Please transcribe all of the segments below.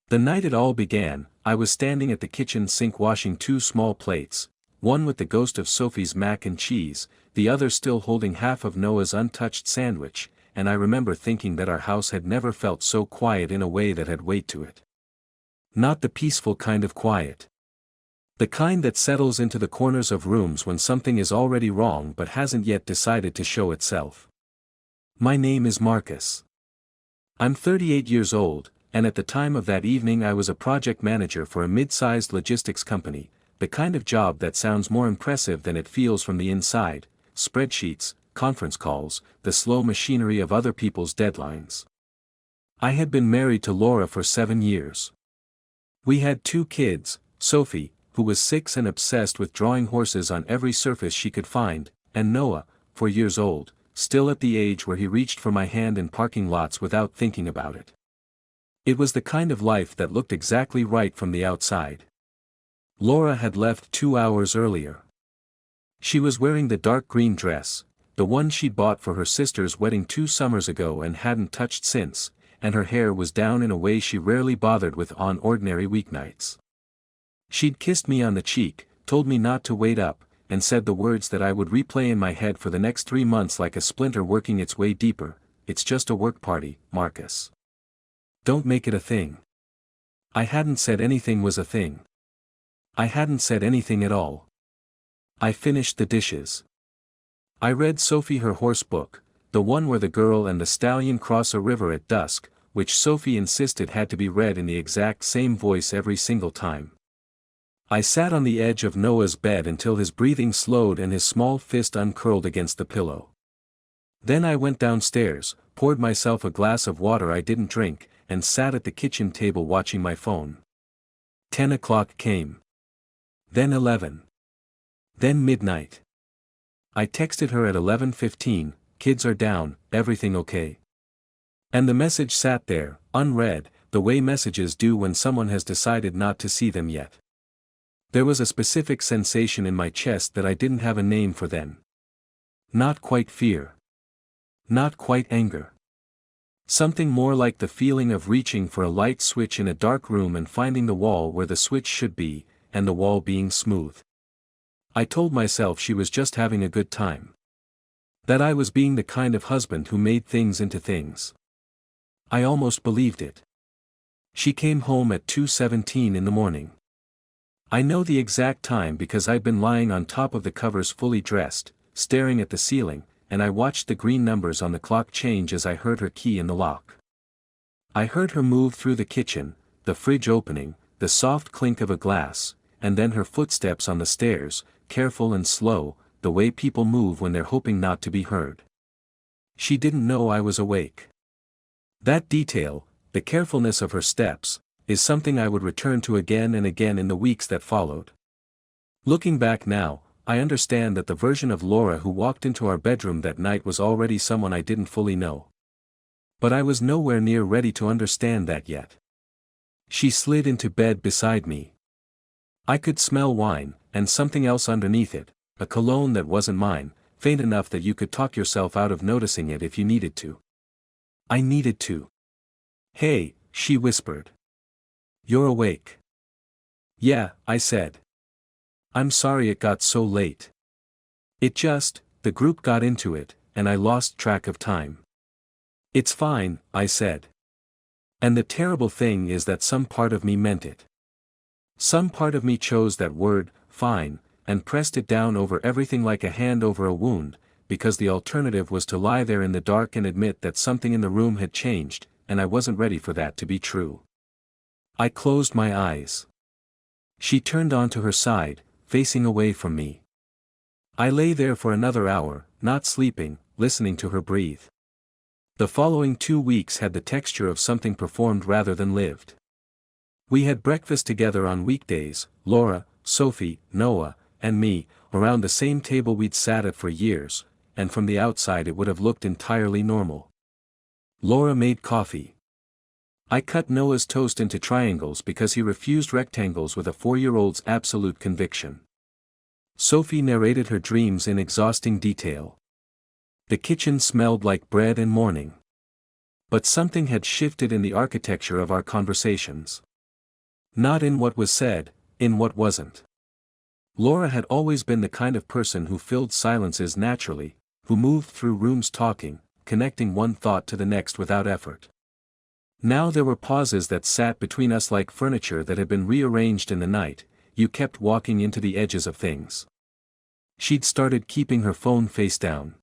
The night it all began, I was standing at the kitchen sink washing two small plates, one with the ghost of Sophie's mac and cheese, the other still holding half of Noah's untouched sandwich, and I remember thinking that our house had never felt so quiet in a way that had weight to it. Not the peaceful kind of quiet. The kind that settles into the corners of rooms when something is already wrong but hasn't yet decided to show itself. My name is Marcus. I'm 38 years old, and at the time of that evening I was a project manager for a mid-sized logistics company, the kind of job that sounds more impressive than it feels from the inside: spreadsheets, conference calls, the slow machinery of other people's deadlines. I had been married to Laura for 7 years. We had 2 kids, Sophie, who was 6 and obsessed with drawing horses on every surface she could find, and Noah, 4 years old, still at the age where he reached for my hand in parking lots without thinking about it. It was the kind of life that looked exactly right from the outside. Laura had left 2 hours earlier. She was wearing the dark green dress, the one she'd bought for her sister's wedding 2 summers ago and hadn't touched since, and her hair was down in a way she rarely bothered with on ordinary weeknights. She'd kissed me on the cheek, told me not to wait up, and said the words that I would replay in my head for the next 3 months like a splinter working its way deeper: "It's just a work party, Marcus. Don't make it a thing." I hadn't said anything was a thing. I hadn't said anything at all. I finished the dishes. I read Sophie her horse book, the one where the girl and the stallion cross a river at dusk, which Sophie insisted had to be read in the exact same voice every single time. I sat on the edge of Noah's bed until his breathing slowed and his small fist uncurled against the pillow. Then I went downstairs, poured myself a glass of water I didn't drink, and sat at the kitchen table watching my phone. 10 o'clock came. Then 11. Then midnight. I texted her at 11:15, "Kids are down, everything okay?" And the message sat there, unread, the way messages do when someone has decided not to see them yet. There was a specific sensation in my chest that I didn't have a name for then. Not quite fear. Not quite anger. Something more like the feeling of reaching for a light switch in a dark room and finding the wall where the switch should be, and the wall being smooth. I told myself she was just having a good time. That I was being the kind of husband who made things into things. I almost believed it. She came home at 2:17 in the morning. I know the exact time because I'd been lying on top of the covers fully dressed, staring at the ceiling, and I watched the green numbers on the clock change as I heard her key in the lock. I heard her move through the kitchen, the fridge opening, the soft clink of a glass, and then her footsteps on the stairs, careful and slow, the way people move when they're hoping not to be heard. She didn't know I was awake. That detail, the carefulness of her steps, is something I would return to again and again in the weeks that followed. Looking back now, I understand that the version of Laura who walked into our bedroom that night was already someone I didn't fully know. But I was nowhere near ready to understand that yet. She slid into bed beside me. I could smell wine, and something else underneath it, a cologne that wasn't mine, faint enough that you could talk yourself out of noticing it if you needed to. I needed to. "Hey," she whispered. "You're awake." "Yeah," I said. "I'm sorry it got so late. The group got into it, and I lost track of time." "It's fine," I said. And the terrible thing is that some part of me meant it. Some part of me chose that word, fine, and pressed it down over everything like a hand over a wound, because the alternative was to lie there in the dark and admit that something in the room had changed, and I wasn't ready for that to be true. I closed my eyes. She turned onto her side, facing away from me. I lay there for another hour, not sleeping, listening to her breathe. The following 2 weeks had the texture of something performed rather than lived. We had breakfast together on weekdays, Laura, Sophie, Noah, and me, around the same table we'd sat at for years, and from the outside it would have looked entirely normal. Laura made coffee. I cut Noah's toast into triangles because he refused rectangles with a 4-year-old's absolute conviction. Sophie narrated her dreams in exhausting detail. The kitchen smelled like bread and morning. But something had shifted in the architecture of our conversations. Not in what was said, in what wasn't. Laura had always been the kind of person who filled silences naturally, who moved through rooms talking, connecting one thought to the next without effort. Now there were pauses that sat between us like furniture that had been rearranged in the night. You kept walking into the edges of things. She'd started keeping her phone face down.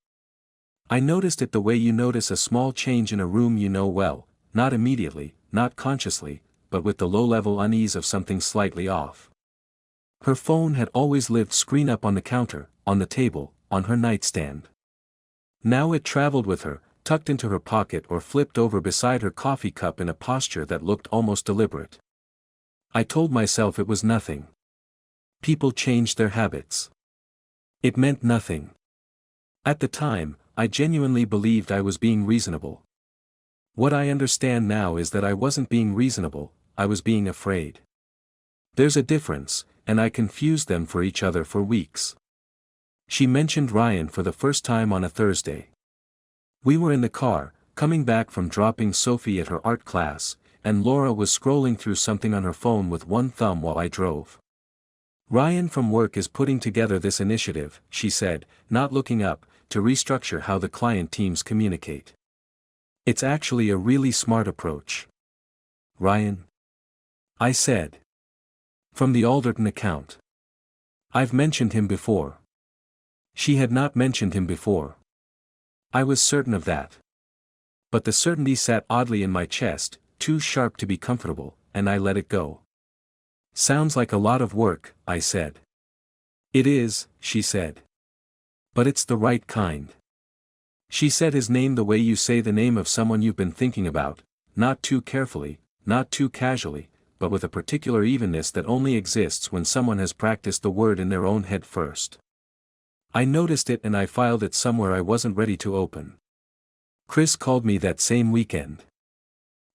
I noticed it the way you notice a small change in a room you know well, not immediately, not consciously, but with the low-level unease of something slightly off. Her phone had always lived screen up on the counter, on the table, on her nightstand. Now it traveled with her, tucked into her pocket or flipped over beside her coffee cup in a posture that looked almost deliberate. I told myself it was nothing. People changed their habits. It meant nothing. At the time, I genuinely believed I was being reasonable. What I understand now is that I wasn't being reasonable, I was being afraid. There's a difference, and I confused them for each other for weeks. She mentioned Ryan for the first time on a Thursday. We were in the car, coming back from dropping Sophie at her art class, and Laura was scrolling through something on her phone with one thumb while I drove. Ryan from work is putting together this initiative, she said, not looking up, to restructure how the client teams communicate. It's actually a really smart approach. Ryan? I said. From the Alderton account. I've mentioned him before. She had not mentioned him before. I was certain of that. But the certainty sat oddly in my chest, too sharp to be comfortable, and I let it go. Sounds like a lot of work, I said. It is, she said. But it's the right kind. She said his name the way you say the name of someone you've been thinking about, not too carefully, not too casually, but with a particular evenness that only exists when someone has practiced the word in their own head first. I noticed it and I filed it somewhere I wasn't ready to open. Chris called me that same weekend.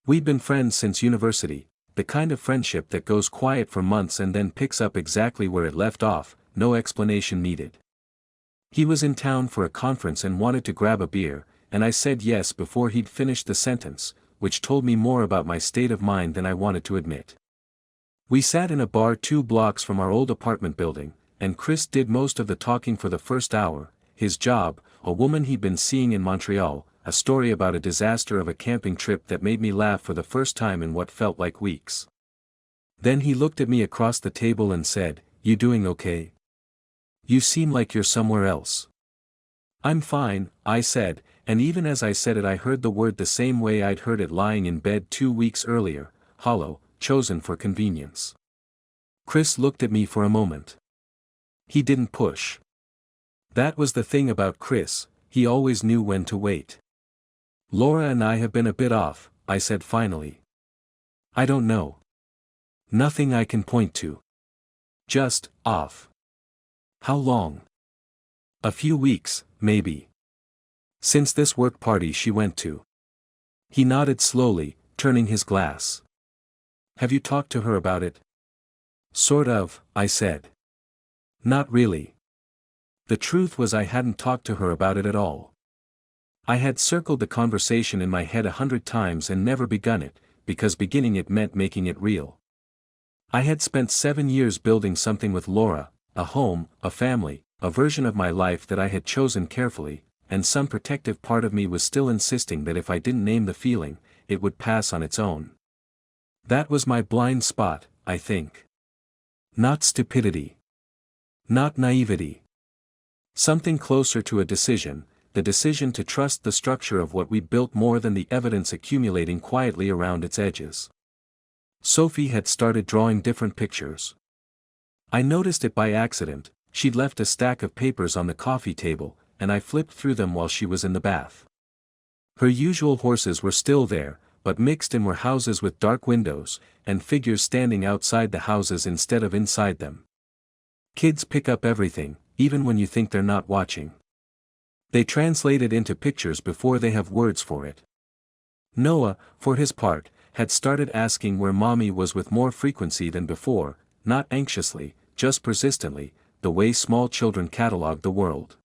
We'd been friends since university, the kind of friendship that goes quiet for months and then picks up exactly where it left off, no explanation needed. He was in town for a conference and wanted to grab a beer, and I said yes before he'd finished the sentence, which told me more about my state of mind than I wanted to admit. We sat in a bar 2 blocks from our old apartment building, and Chris did most of the talking for the first hour, his job, a woman he'd been seeing in Montreal, a story about a disaster of a camping trip that made me laugh for the first time in what felt like weeks. Then he looked at me across the table and said, "You doing okay? You seem like you're somewhere else." "I'm fine," I said, and even as I said it I heard the word the same way I'd heard it lying in bed 2 weeks earlier, hollow, chosen for convenience. Chris looked at me for a moment. He didn't push. That was the thing about Chris, he always knew when to wait. "Laura and I have been a bit off," I said finally. "I don't know. Nothing I can point to. Just, off." "How long?" "A few weeks, maybe. Since this work party she went to." He nodded slowly, turning his glass. "Have you talked to her about it?" "Sort of," I said. "Not really." The truth was I hadn't talked to her about it at all. I had circled the conversation in my head 100 times and never begun it, because beginning it meant making it real. I had spent 7 years building something with Laura, a home, a family, a version of my life that I had chosen carefully, and some protective part of me was still insisting that if I didn't name the feeling, it would pass on its own. That was my blind spot, I think. Not stupidity. Not naivety. Something closer to a decision, the decision to trust the structure of what we built more than the evidence accumulating quietly around its edges. Sophie had started drawing different pictures. I noticed it by accident. She'd left a stack of papers on the coffee table, and I flipped through them while she was in the bath. Her usual horses were still there, but mixed in were houses with dark windows, and figures standing outside the houses instead of inside them. Kids pick up everything, even when you think they're not watching. They translate it into pictures before they have words for it. Noah, for his part, had started asking where Mommy was with more frequency than before, not anxiously, just persistently, the way small children catalog the world.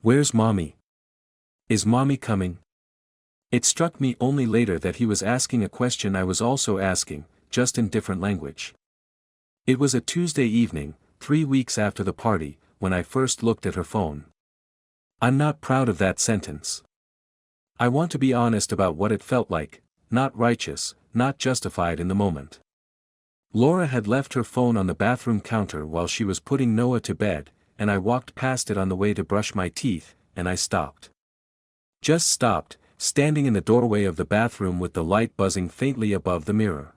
"Where's Mommy? Is Mommy coming?" It struck me only later that he was asking a question I was also asking, just in different language. It was a Tuesday evening, 3 weeks after the party, when I first looked at her phone. I'm not proud of that sentence. I want to be honest about what it felt like, not righteous, not justified in the moment. Laura had left her phone on the bathroom counter while she was putting Noah to bed, and I walked past it on the way to brush my teeth, and I stopped. Just stopped, standing in the doorway of the bathroom with the light buzzing faintly above the mirror.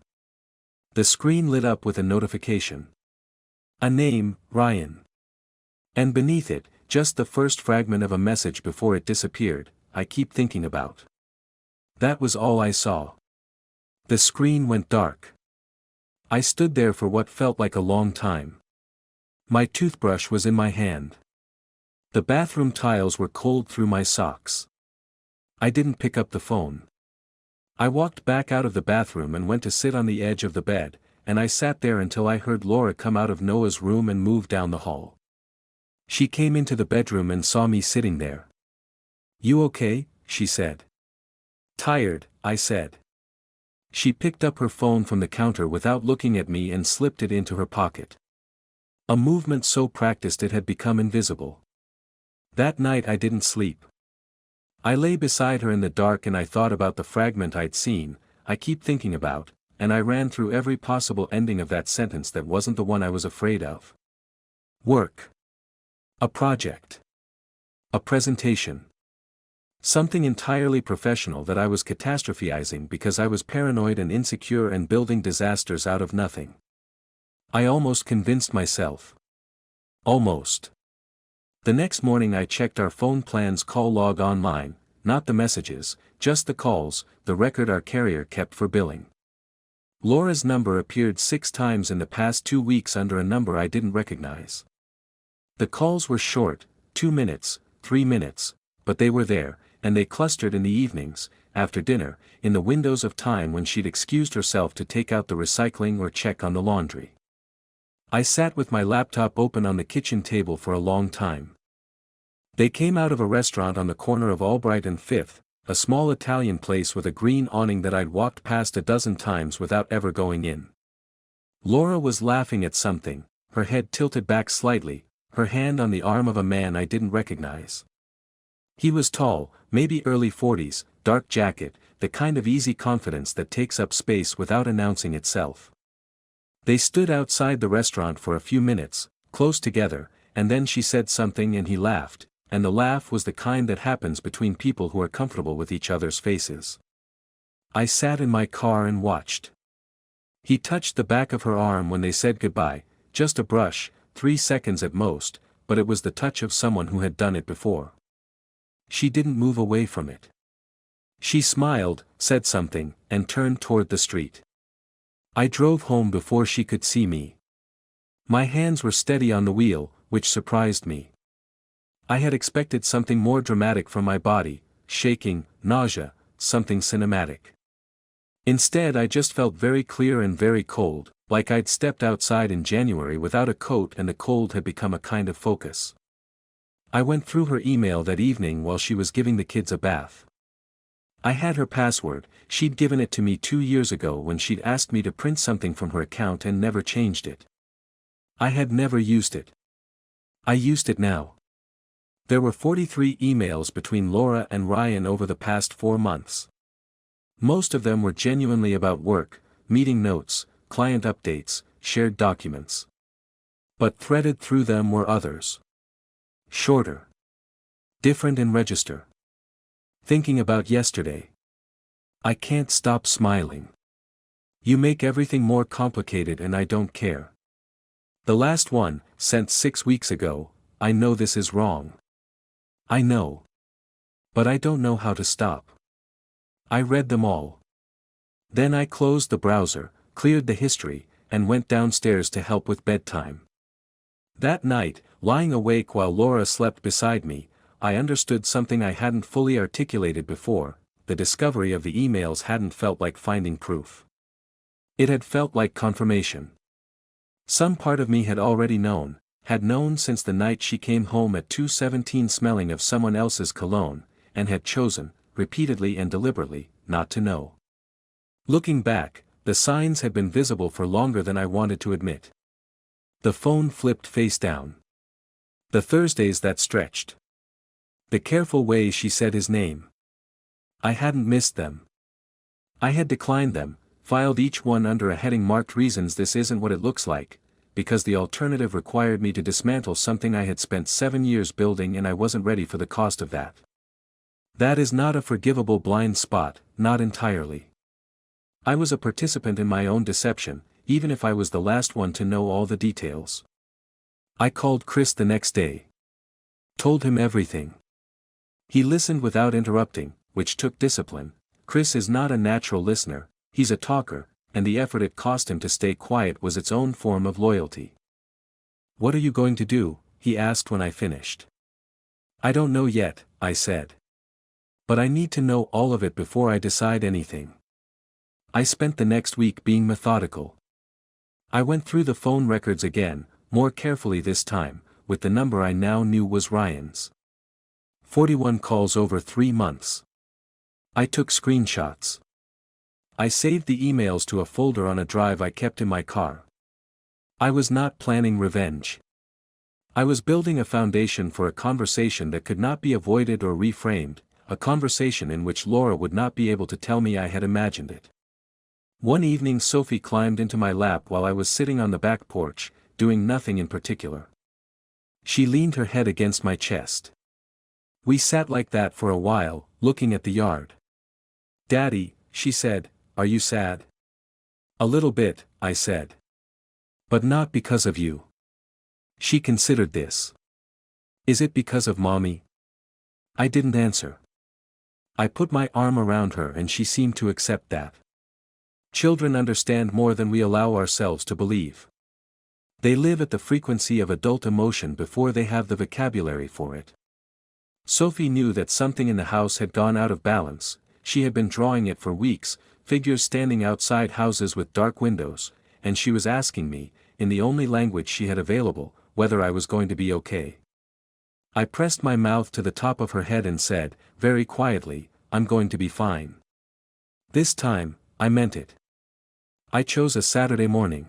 The screen lit up with a notification. A name, Ryan. And beneath it, just the first fragment of a message before it disappeared, I keep thinking about. That was all I saw. The screen went dark. I stood there for what felt like a long time. My toothbrush was in my hand. The bathroom tiles were cold through my socks. I didn't pick up the phone. I walked back out of the bathroom and went to sit on the edge of the bed, and I sat there until I heard Laura come out of Noah's room and move down the hall. She came into the bedroom and saw me sitting there. "You okay?" she said. "Tired," I said. She picked up her phone from the counter without looking at me and slipped it into her pocket. A movement so practiced it had become invisible. That night I didn't sleep. I lay beside her in the dark and I thought about the fragment I'd seen, I keep thinking about, and I ran through every possible ending of that sentence that wasn't the one I was afraid of. Work. A project. A presentation. Something entirely professional that I was catastrophizing because I was paranoid and insecure and building disasters out of nothing. I almost convinced myself. Almost. The next morning I checked our phone plan's call log online, not the messages, just the calls, the record our carrier kept for billing. Laura's number appeared 6 times in the past 2 weeks under a number I didn't recognize. The calls were short, 2 minutes, 3 minutes, but they were there, and they clustered in the evenings, after dinner, in the windows of time when she'd excused herself to take out the recycling or check on the laundry. I sat with my laptop open on the kitchen table for a long time. They came out of a restaurant on the corner of Albright and 5th, a small Italian place with a green awning that I'd walked past a dozen times without ever going in. Laura was laughing at something, her head tilted back slightly, her hand on the arm of a man I didn't recognize. He was tall, maybe early 40s, dark jacket, the kind of easy confidence that takes up space without announcing itself. They stood outside the restaurant for a few minutes, close together, and then she said something and he laughed, and the laugh was the kind that happens between people who are comfortable with each other's faces. I sat in my car and watched. He touched the back of her arm when they said goodbye, just a brush, 3 seconds at most, but it was the touch of someone who had done it before. She didn't move away from it. She smiled, said something, and turned toward the street. I drove home before she could see me. My hands were steady on the wheel, which surprised me. I had expected something more dramatic from my body, shaking, nausea, something cinematic. Instead I just felt very clear and very cold, like I'd stepped outside in January without a coat and the cold had become a kind of focus. I went through her email that evening while she was giving the kids a bath. I had her password, she'd given it to me 2 years ago when she'd asked me to print something from her account and never changed it. I had never used it. I used it now. There were 43 emails between Laura and Ryan over the past 4 months. Most of them were genuinely about work, meeting notes, client updates, shared documents. But threaded through them were others. Shorter. Different in register. Thinking about yesterday. I can't stop smiling. You make everything more complicated and I don't care. The last one, sent 6 weeks ago, I know this is wrong. I know. But I don't know how to stop. I read them all. Then I closed the browser, cleared the history, and went downstairs to help with bedtime. That night, lying awake while Laura slept beside me, I understood something I hadn't fully articulated before. The discovery of the emails hadn't felt like finding proof. It had felt like confirmation. Some part of me had already known, had known since the night she came home at 2:17 smelling of someone else's cologne, and had chosen, repeatedly and deliberately, not to know. Looking back, The signs had been visible for longer than I wanted to admit. The phone flipped face down. The Thursdays that stretched. The careful way she said his name. I hadn't missed them. I had declined them, filed each one under a heading marked reasons this isn't what it looks like, because the alternative required me to dismantle something I had spent 7 years building and I wasn't ready for the cost of that. That is not a forgivable blind spot, not entirely. I was a participant in my own deception, even if I was the last one to know all the details. I called Chris the next day. Told him everything. He listened without interrupting, which took discipline. Chris is not a natural listener, he's a talker, and the effort it cost him to stay quiet was its own form of loyalty. "What are you going to do?" he asked when I finished. "I don't know yet," I said. "But I need to know all of it before I decide anything." I spent the next week being methodical. I went through the phone records again, more carefully this time, with the number I now knew was Ryan's. 41 calls over 3 months. I took screenshots. I saved the emails to a folder on a drive I kept in my car. I was not planning revenge. I was building a foundation for a conversation that could not be avoided or reframed, a conversation in which Laura would not be able to tell me I had imagined it. One evening Sophie climbed into my lap while I was sitting on the back porch, doing nothing in particular. She leaned her head against my chest. We sat like that for a while, looking at the yard. "Daddy," she said, "are you sad?" "A little bit," I said. "But not because of you." She considered this. "Is it because of Mommy?" I didn't answer. I put my arm around her and she seemed to accept that. Children understand more than we allow ourselves to believe. They live at the frequency of adult emotion before they have the vocabulary for it. Sophie knew that something in the house had gone out of balance. She had been drawing it for weeks, figures standing outside houses with dark windows, and she was asking me, in the only language she had available, whether I was going to be okay. I pressed my mouth to the top of her head and said, very quietly, "I'm going to be fine." This time, I meant it. I chose a Saturday morning.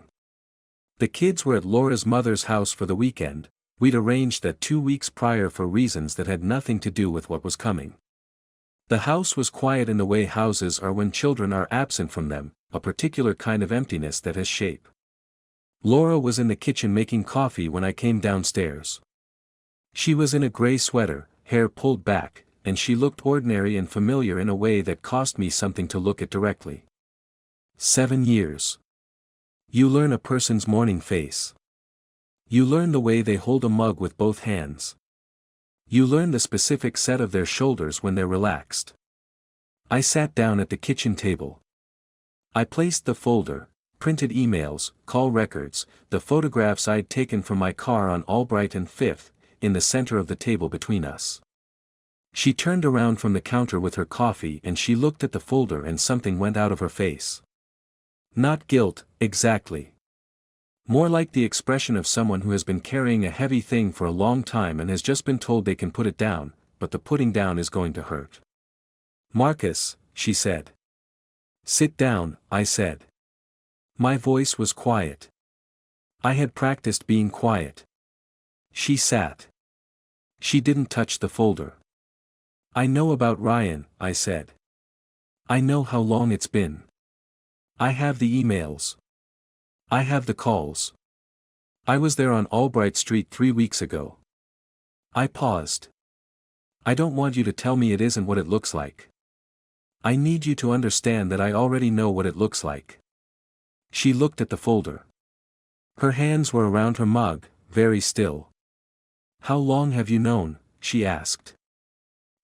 The kids were at Laura's mother's house for the weekend. We'd arranged that 2 weeks prior for reasons that had nothing to do with what was coming. The house was quiet in the way houses are when children are absent from them, a particular kind of emptiness that has shape. Laura was in the kitchen making coffee when I came downstairs. She was in a gray sweater, hair pulled back, and she looked ordinary and familiar in a way that cost me something to look at directly. 7 years. You learn a person's morning face. You learn the way they hold a mug with both hands. You learn the specific set of their shoulders when they're relaxed. I sat down at the kitchen table. I placed the folder, printed emails, call records, the photographs I'd taken from my car on Albright and Fifth, in the center of the table between us. She turned around from the counter with her coffee and she looked at the folder and something went out of her face. Not guilt, exactly. More like the expression of someone who has been carrying a heavy thing for a long time and has just been told they can put it down, but the putting down is going to hurt. "Marcus," she said. "Sit down," I said. My voice was quiet. I had practiced being quiet. She sat. She didn't touch the folder. "I know about Ryan," I said. "I know how long it's been. I have the emails. I have the calls. I was there on Albright Street 3 weeks ago." I paused. "I don't want you to tell me it isn't what it looks like. I need you to understand that I already know what it looks like." She looked at the folder. Her hands were around her mug, very still. "How long have you known?" she asked.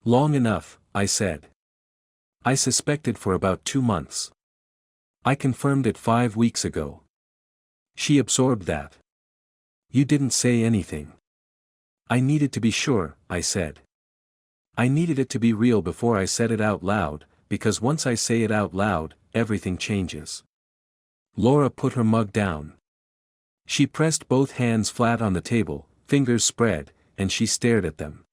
"Long enough," I said. "I suspected for about 2 months. I confirmed it 5 weeks ago." She absorbed that. "You didn't say anything." "I needed to be sure," I said. "I needed it to be real before I said it out loud, because once I say it out loud, everything changes." Laura put her mug down. She pressed both hands flat on the table, fingers spread, and she stared at them.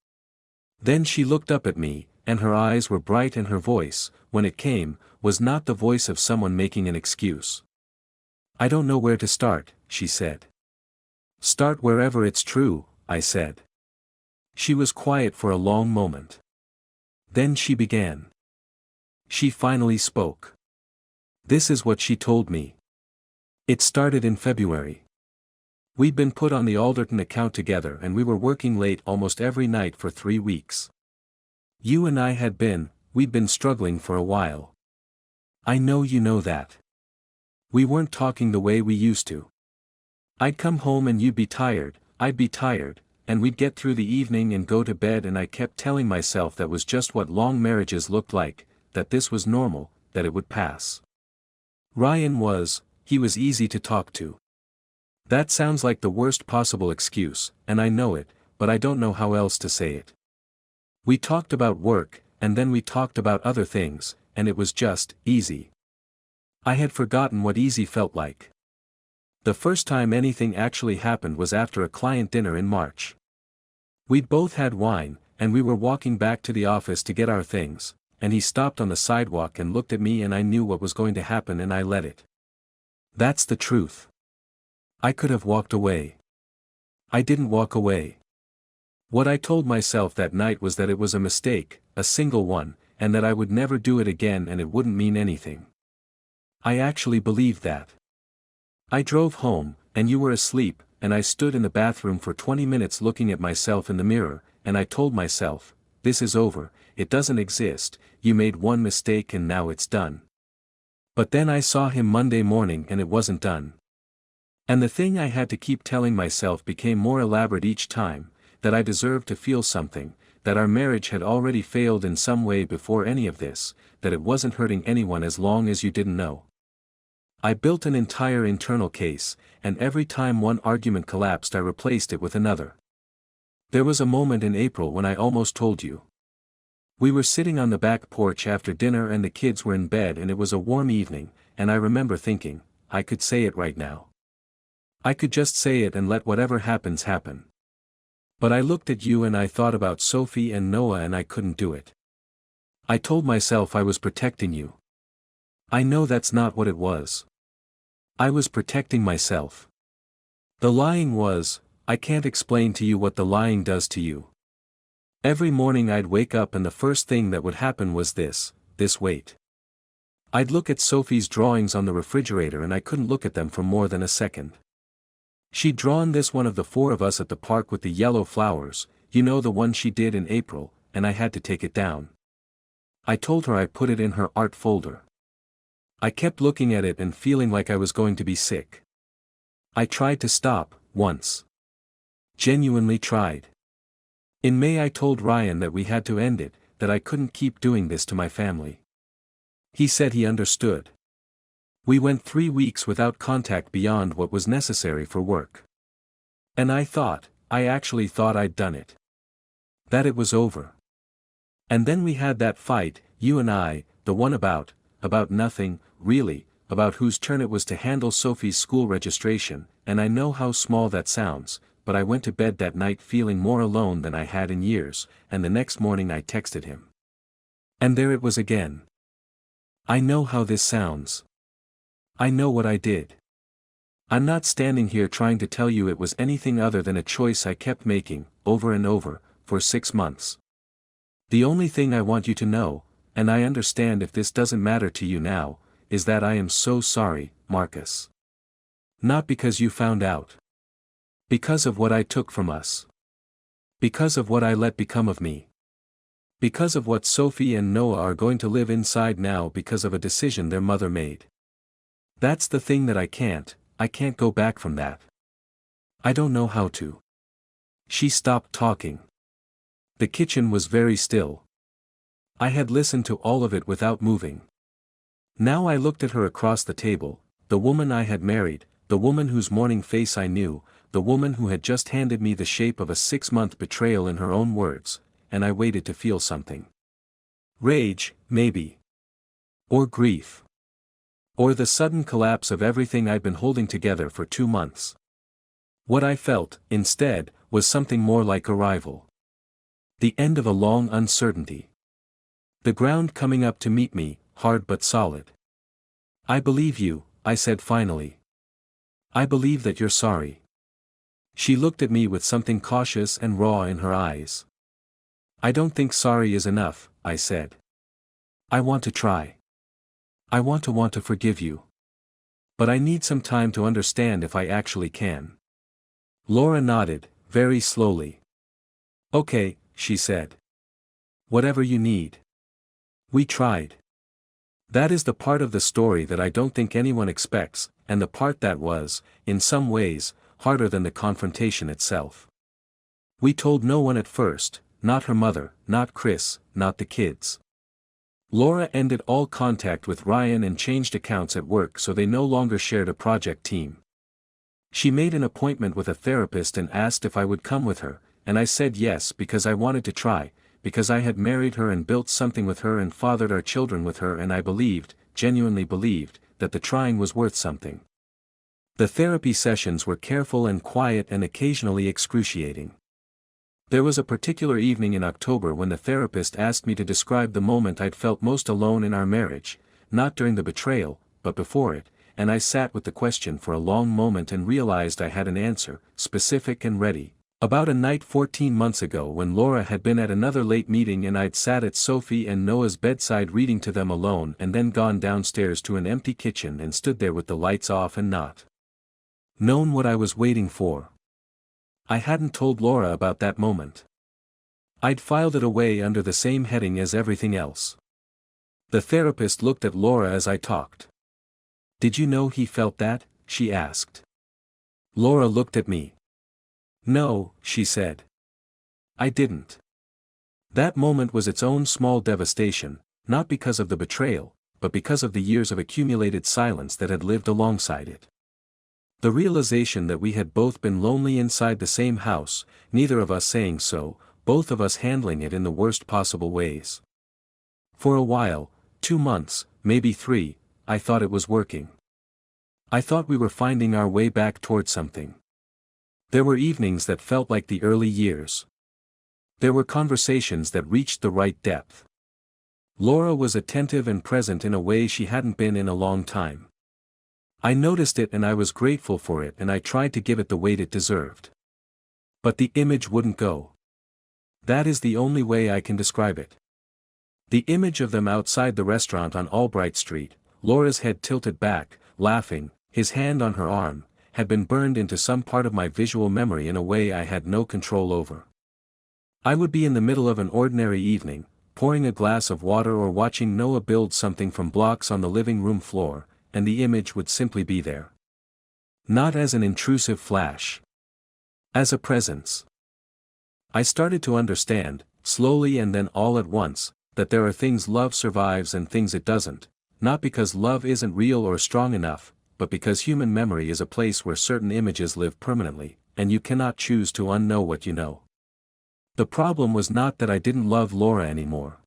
Then she looked up at me, and her eyes were bright and her voice, when it came, was not the voice of someone making an excuse. "I don't know where to start," she said. "Start wherever it's true," I said. She was quiet for a long moment. Then she began. She finally spoke. This is what she told me. It started in February. We'd been put on the Alderton account together and we were working late almost every night for 3 weeks. You and I we'd been struggling for a while. I know you know that. We weren't talking the way we used to. I'd come home and you'd be tired, I'd be tired, and we'd get through the evening and go to bed, and I kept telling myself that was just what long marriages looked like, that this was normal, that it would pass. He was easy to talk to. That sounds like the worst possible excuse, and I know it, but I don't know how else to say it. We talked about work, and then we talked about other things, and it was just easy. I had forgotten what easy felt like. The first time anything actually happened was after a client dinner in March. We'd both had wine, and we were walking back to the office to get our things, and he stopped on the sidewalk and looked at me, and I knew what was going to happen and I let it. That's the truth. I could have walked away. I didn't walk away. What I told myself that night was that it was a mistake, a single one, and that I would never do it again and it wouldn't mean anything. I actually believed that. I drove home, and you were asleep, and I stood in the bathroom for 20 minutes looking at myself in the mirror, and I told myself, this is over, it doesn't exist, you made one mistake and now it's done. But then I saw him Monday morning and it wasn't done. And the thing I had to keep telling myself became more elaborate each time, that I deserved to feel something, that our marriage had already failed in some way before any of this, that it wasn't hurting anyone as long as you didn't know. I built an entire internal case, and every time one argument collapsed I replaced it with another. There was a moment in April when I almost told you. We were sitting on the back porch after dinner and the kids were in bed and it was a warm evening, and I remember thinking, I could say it right now. I could just say it and let whatever happens happen. But I looked at you and I thought about Sophie and Noah and I couldn't do it. I told myself I was protecting you. I know that's not what it was. I was protecting myself. The lying was, I can't explain to you what the lying does to you. Every morning I'd wake up and the first thing that would happen was this weight. I'd look at Sophie's drawings on the refrigerator and I couldn't look at them for more than a second. She'd drawn this one of the 4 of us at the park with the yellow flowers, you know, the one she did in April, and I had to take it down. I told her I put it in her art folder. I kept looking at it and feeling like I was going to be sick. I tried to stop, once. Genuinely tried. In May I told Ryan that we had to end it, that I couldn't keep doing this to my family. He said he understood. We went 3 weeks without contact beyond what was necessary for work. And I actually thought I'd done it. That it was over. And then we had that fight, you and I, the one about nothing, really, about whose turn it was to handle Sophie's school registration, and I know how small that sounds, but I went to bed that night feeling more alone than I had in years, and the next morning I texted him. And there it was again. I know how this sounds. I know what I did. I'm not standing here trying to tell you it was anything other than a choice I kept making, over and over, for 6 months. The only thing I want you to know, and I understand if this doesn't matter to you now, is that I am so sorry, Marcus. Not because you found out. Because of what I took from us. Because of what I let become of me. Because of what Sophie and Noah are going to live inside now because of a decision their mother made. That's the thing that I can't go back from that. I don't know how to. She stopped talking. The kitchen was very still. I had listened to all of it without moving. Now I looked at her across the table, the woman I had married, the woman whose morning face I knew, the woman who had just handed me the shape of a 6-month betrayal in her own words, and I waited to feel something. Rage, maybe. Or grief. Or the sudden collapse of everything I'd been holding together for 2 months. What I felt, instead, was something more like arrival. The end of a long uncertainty. The ground coming up to meet me, hard but solid. I believe you, I said finally. I believe that you're sorry. She looked at me with something cautious and raw in her eyes. I don't think sorry is enough, I said. I want to try. I want to forgive you. But I need some time to understand if I actually can. Laura nodded, very slowly. Okay, she said. Whatever you need. We tried. That is the part of the story that I don't think anyone expects, and the part that was, in some ways, harder than the confrontation itself. We told no one at first, not her mother, not Chris, not the kids. Laura ended all contact with Ryan and changed accounts at work so they no longer shared a project team. She made an appointment with a therapist and asked if I would come with her, and I said yes because I wanted to try, because I had married her and built something with her and fathered our children with her, and I believed, genuinely believed, that the trying was worth something. The therapy sessions were careful and quiet and occasionally excruciating. There was a particular evening in October when the therapist asked me to describe the moment I'd felt most alone in our marriage, not during the betrayal, but before it, and I sat with the question for a long moment and realized I had an answer, specific and ready. About a night 14 months ago when Laura had been at another late meeting and I'd sat at Sophie and Noah's bedside reading to them alone and then gone downstairs to an empty kitchen and stood there with the lights off and not known what I was waiting for. I hadn't told Laura about that moment. I'd filed it away under the same heading as everything else. The therapist looked at Laura as I talked. Did you know he felt that? She asked. Laura looked at me. No, she said. I didn't. That moment was its own small devastation, not because of the betrayal, but because of the years of accumulated silence that had lived alongside it. The realization that we had both been lonely inside the same house, neither of us saying so, both of us handling it in the worst possible ways. For a while, 2 months, maybe 3, I thought it was working. I thought we were finding our way back towards something. There were evenings that felt like the early years. There were conversations that reached the right depth. Laura was attentive and present in a way she hadn't been in a long time. I noticed it and I was grateful for it and I tried to give it the weight it deserved. But the image wouldn't go. That is the only way I can describe it. The image of them outside the restaurant on Albright Street, Laura's head tilted back, laughing, his hand on her arm, had been burned into some part of my visual memory in a way I had no control over. I would be in the middle of an ordinary evening, pouring a glass of water or watching Noah build something from blocks on the living room floor, and the image would simply be there. Not as an intrusive flash. As a presence. I started to understand, slowly and then all at once, that there are things love survives and things it doesn't, not because love isn't real or strong enough, but because human memory is a place where certain images live permanently, and you cannot choose to unknow what you know. The problem was not that I didn't love Laura anymore.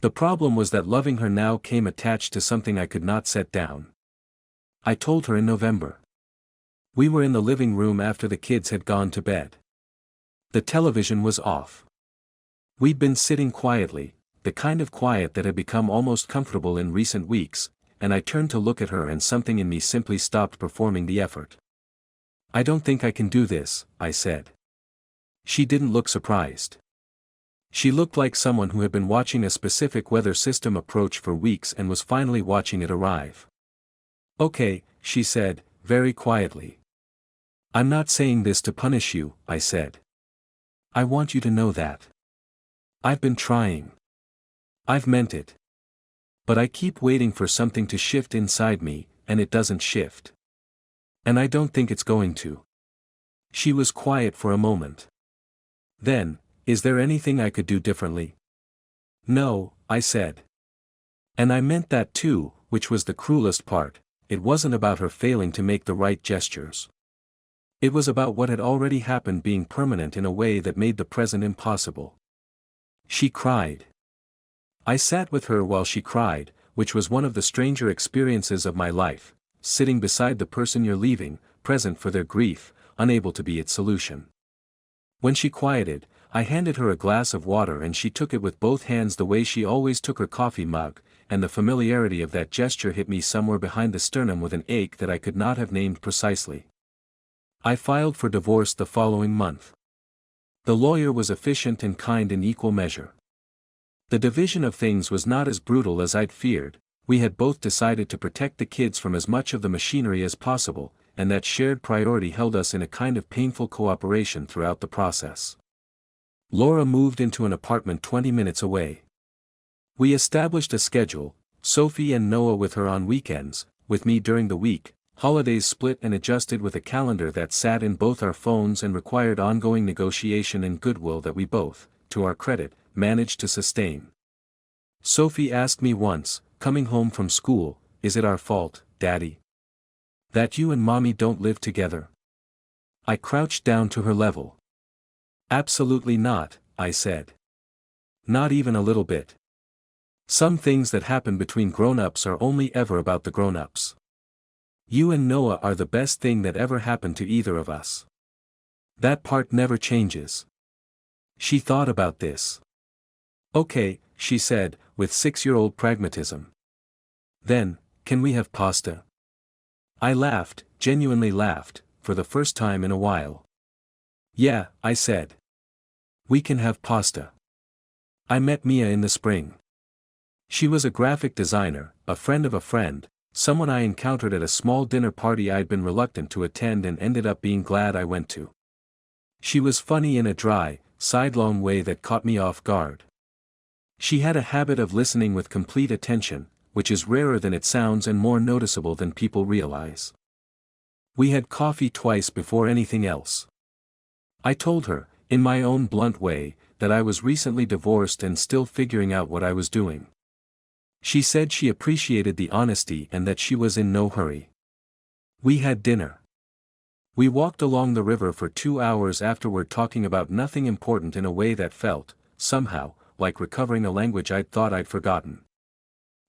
The problem was that loving her now came attached to something I could not set down. I told her in November. We were in the living room after the kids had gone to bed. The television was off. We'd been sitting quietly, the kind of quiet that had become almost comfortable in recent weeks, and I turned to look at her and something in me simply stopped performing the effort. I don't think I can do this, I said. She didn't look surprised. She looked like someone who had been watching a specific weather system approach for weeks and was finally watching it arrive. Okay, she said, very quietly. I'm not saying this to punish you, I said. I want you to know that. I've been trying. I've meant it. But I keep waiting for something to shift inside me, and it doesn't shift. And I don't think it's going to. She was quiet for a moment. Then, is there anything I could do differently? No, I said. And I meant that too, which was the cruelest part. It wasn't about her failing to make the right gestures. It was about what had already happened being permanent in a way that made the present impossible. She cried. I sat with her while she cried, which was one of the stranger experiences of my life, sitting beside the person you're leaving, present for their grief, unable to be its solution. When she quieted, I handed her a glass of water and she took it with both hands the way she always took her coffee mug, and the familiarity of that gesture hit me somewhere behind the sternum with an ache that I could not have named precisely. I filed for divorce the following month. The lawyer was efficient and kind in equal measure. The division of things was not as brutal as I'd feared. We had both decided to protect the kids from as much of the machinery as possible, and that shared priority held us in a kind of painful cooperation throughout the process. Laura moved into an apartment 20 minutes away. We established a schedule, Sophie and Noah with her on weekends, with me during the week, holidays split and adjusted with a calendar that sat in both our phones and required ongoing negotiation and goodwill that we both, to our credit, managed to sustain. Sophie asked me once, coming home from school, "Is it our fault, Daddy, that you and Mommy don't live together?" I crouched down to her level. "Absolutely not," I said. "Not even a little bit. Some things that happen between grown-ups are only ever about the grown-ups. You and Noah are the best thing that ever happened to either of us. That part never changes." She thought about this. "Okay," she said, with 6-year-old pragmatism. "Then, can we have pasta?" I laughed, genuinely laughed, for the first time in a while. "Yeah," I said. "We can have pasta." I met Mia in the spring. She was a graphic designer, a friend of a friend, someone I encountered at a small dinner party I'd been reluctant to attend and ended up being glad I went to. She was funny in a dry, sidelong way that caught me off guard. She had a habit of listening with complete attention, which is rarer than it sounds and more noticeable than people realize. We had coffee twice before anything else. I told her, in my own blunt way, that I was recently divorced and still figuring out what I was doing. She said she appreciated the honesty and that she was in no hurry. We had dinner. We walked along the river for 2 hours afterward talking about nothing important in a way that felt, somehow, like recovering a language I'd thought I'd forgotten.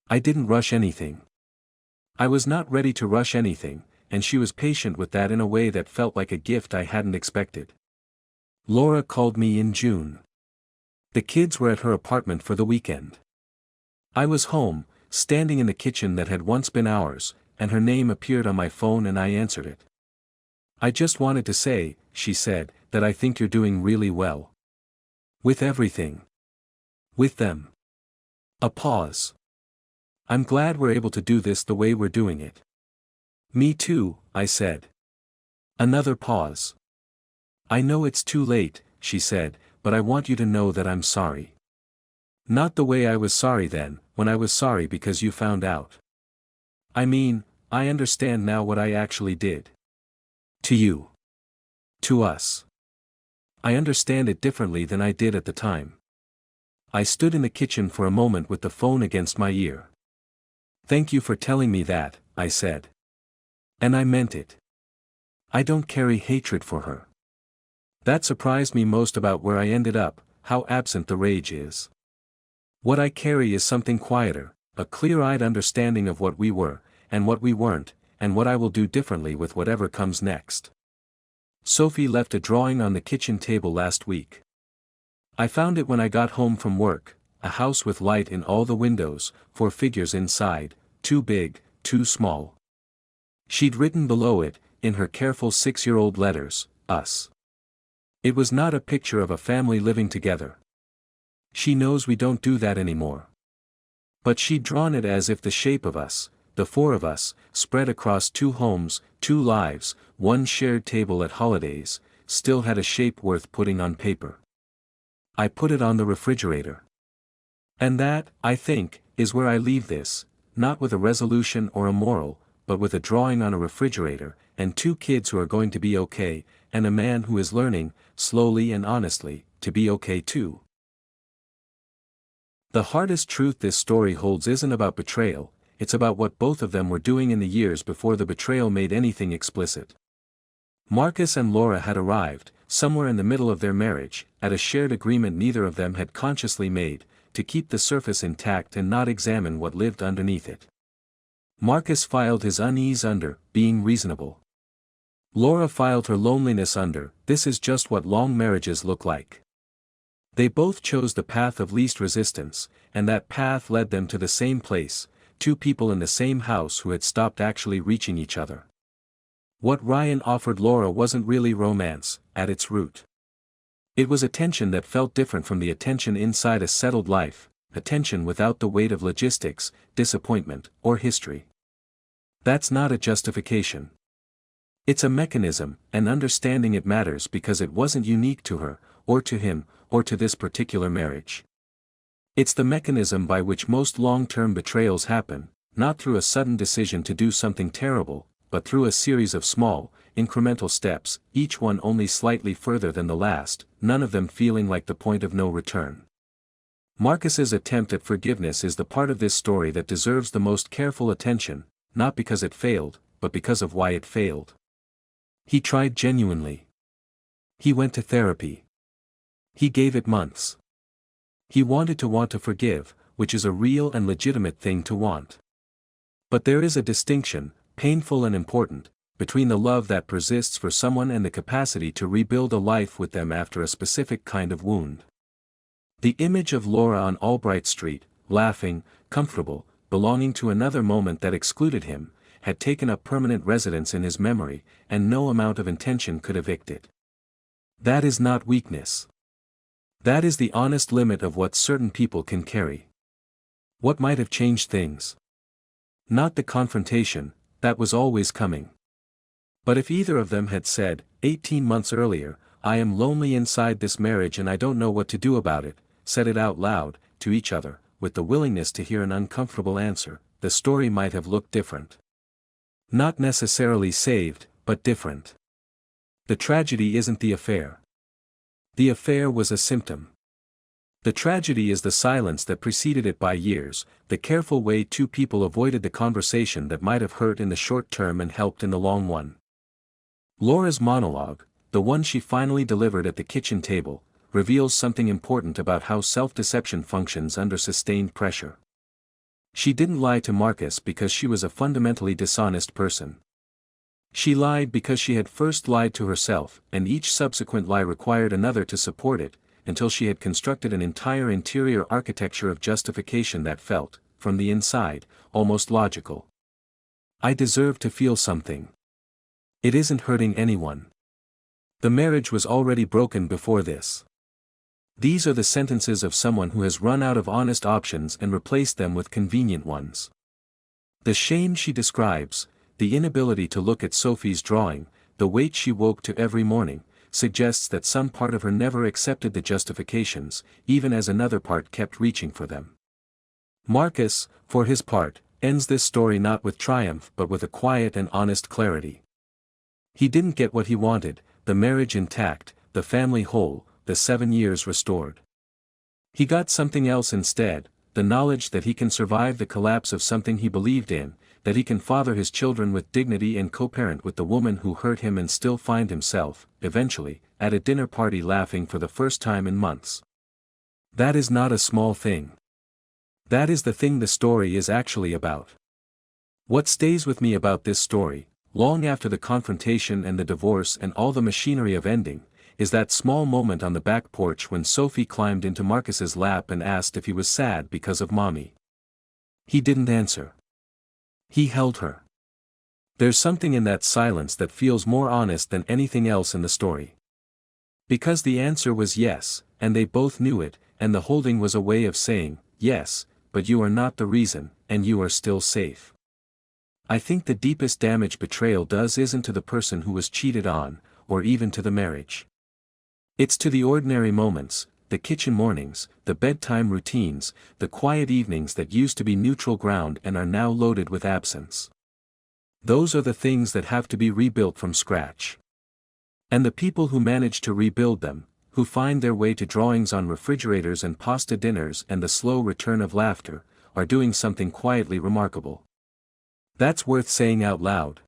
I didn't rush anything. I was not ready to rush anything, and she was patient with that in a way that felt like a gift I hadn't expected. Laura called me in June. The kids were at her apartment for the weekend. I was home, standing in the kitchen that had once been ours, and her name appeared on my phone and I answered it. "I just wanted to say," she said, "that I think you're doing really well. With everything. With them." A pause. "I'm glad we're able to do this the way we're doing it." "Me too," I said. Another pause. "I know it's too late," she said, "but I want you to know that I'm sorry. Not the way I was sorry then, when I was sorry because you found out. I mean, I understand now what I actually did. To you. To us. I understand it differently than I did at the time." I stood in the kitchen for a moment with the phone against my ear. "Thank you for telling me that," I said. And I meant it. I don't carry hatred for her. That surprised me most about where I ended up, how absent the rage is. What I carry is something quieter, a clear-eyed understanding of what we were, and what we weren't, and what I will do differently with whatever comes next. Sophie left a drawing on the kitchen table last week. I found it when I got home from work, a house with light in all the windows, 4 figures inside, too big, too small. She'd written below it, in her careful 6-year-old letters, "Us." It was not a picture of a family living together. She knows we don't do that anymore. But she'd drawn it as if the shape of us, the 4 of us, spread across 2 homes, 2 lives, 1 shared table at holidays, still had a shape worth putting on paper. I put it on the refrigerator. And that, I think, is where I leave this, not with a resolution or a moral, but with a drawing on a refrigerator, and 2 kids who are going to be okay, and a man who is learning, slowly and honestly, to be okay too. The hardest truth this story holds isn't about betrayal, it's about what both of them were doing in the years before the betrayal made anything explicit. Marcus and Laura had arrived, somewhere in the middle of their marriage, at a shared agreement neither of them had consciously made, to keep the surface intact and not examine what lived underneath it. Marcus filed his unease under, being reasonable. Laura filed her loneliness under, this is just what long marriages look like. They both chose the path of least resistance, and that path led them to the same place, two people in the same house who had stopped actually reaching each other. What Ryan offered Laura wasn't really romance, at its root. It was attention that felt different from the attention inside a settled life, attention without the weight of logistics, disappointment, or history. That's not a justification. It's a mechanism, and understanding it matters because it wasn't unique to her, or to him, or to this particular marriage. It's the mechanism by which most long-term betrayals happen, not through a sudden decision to do something terrible, but through a series of small, incremental steps, each one only slightly further than the last, none of them feeling like the point of no return. Marcus's attempt at forgiveness is the part of this story that deserves the most careful attention, not because it failed, but because of why it failed. He tried genuinely. He went to therapy. He gave it months. He wanted to want to forgive, which is a real and legitimate thing to want. But there is a distinction, painful and important, between the love that persists for someone and the capacity to rebuild a life with them after a specific kind of wound. The image of Laura on Albright Street, laughing, comfortable, belonging to another moment that excluded him, had taken up permanent residence in his memory, and no amount of intention could evict it. That is not weakness. That is the honest limit of what certain people can carry. What might have changed things? Not the confrontation, that was always coming. But if either of them had said, 18 months earlier, I am lonely inside this marriage and I don't know what to do about it, said it out loud, to each other, with the willingness to hear an uncomfortable answer, the story might have looked different. Not necessarily saved, but different. The tragedy isn't the affair. The affair was a symptom. The tragedy is the silence that preceded it by years, the careful way two people avoided the conversation that might have hurt in the short term and helped in the long one. Laura's monologue, the one she finally delivered at the kitchen table, reveals something important about how self-deception functions under sustained pressure. She didn't lie to Marcus because she was a fundamentally dishonest person. She lied because she had first lied to herself, and each subsequent lie required another to support it, until she had constructed an entire interior architecture of justification that felt, from the inside, almost logical. I deserve to feel something. It isn't hurting anyone. The marriage was already broken before this. These are the sentences of someone who has run out of honest options and replaced them with convenient ones. The shame she describes, the inability to look at Sophie's drawing, the weight she woke to every morning, suggests that some part of her never accepted the justifications, even as another part kept reaching for them. Marcus, for his part, ends this story not with triumph but with a quiet and honest clarity. He didn't get what he wanted, the marriage intact, the family whole, the 7 years restored. He got something else instead, the knowledge that he can survive the collapse of something he believed in, that he can father his children with dignity and co-parent with the woman who hurt him and still find himself, eventually, at a dinner party laughing for the first time in months. That is not a small thing. That is the thing the story is actually about. What stays with me about this story, long after the confrontation and the divorce and all the machinery of ending, is that small moment on the back porch when Sophie climbed into Marcus's lap and asked if he was sad because of Mommy. He didn't answer. He held her. There's something in that silence that feels more honest than anything else in the story. Because the answer was yes, and they both knew it, and the holding was a way of saying, yes, but you are not the reason, and you are still safe. I think the deepest damage betrayal does isn't to the person who was cheated on, or even to the marriage. It's to the ordinary moments, the kitchen mornings, the bedtime routines, the quiet evenings that used to be neutral ground and are now loaded with absence. Those are the things that have to be rebuilt from scratch. And the people who manage to rebuild them, who find their way to drawings on refrigerators and pasta dinners and the slow return of laughter, are doing something quietly remarkable. That's worth saying out loud.